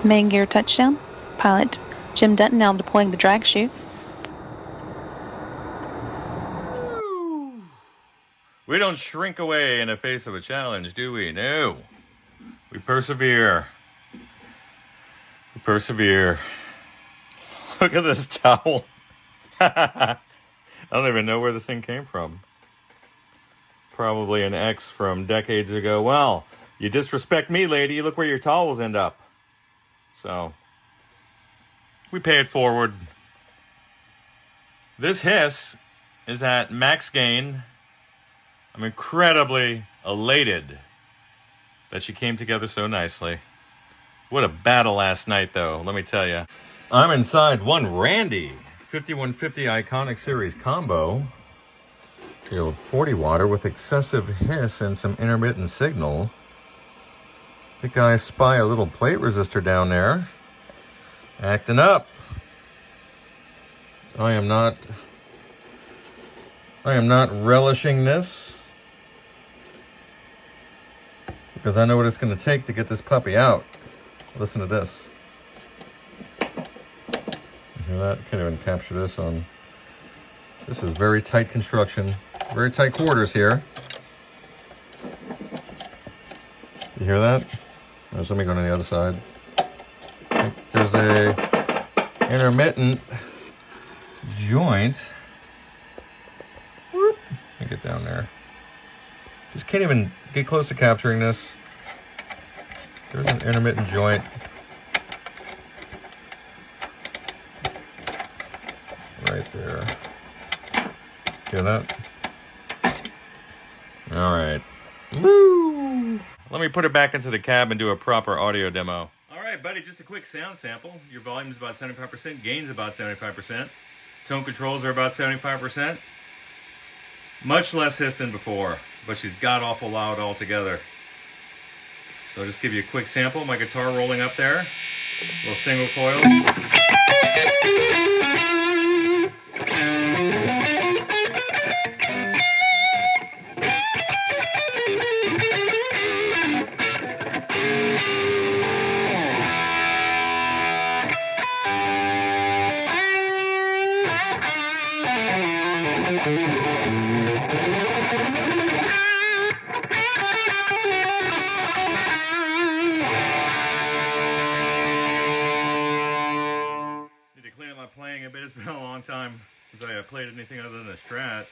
Main gear touchdown. Pilot Jim Dutton now deploying the drag chute. We don't shrink away in the face of a challenge, do we? No. We persevere. We persevere. Look at this towel. I don't even know where this thing came from. Probably an ex from decades ago. Well, you disrespect me, lady. Look where your towels end up. So, we pay it forward. This hiss is at max gain. I'm incredibly elated that she came together so nicely. What a battle last night, though, let me tell you. I'm inside one Randy 5150 Iconic Series combo. Field 40 water with excessive hiss and some intermittent signal. I think I spy a little plate resistor down there. Acting up. I am not relishing this, because I know what it's going to take to get this puppy out. Listen to this. You hear that? Can't even capture this on. This is very tight construction, very tight quarters here. You hear that? Let me go on the other side. There's a intermittent joint. Whoop. Let me get down there. Just can't even get close to capturing this. There's an intermittent joint. Right there. Hear that? All right. Woo! Let me put it back into the cab and do a proper audio demo. All right, buddy, just a quick sound sample. Your volume is about 75%, gain's about 75%. Tone controls are about 75%. Much less hiss than before, but she's god-awful loud altogether. So I'll just give you a quick sample. My guitar rolling up there. Little single coils. Need to clean up my playing a bit. It's been a long time since I played anything other than a Strat.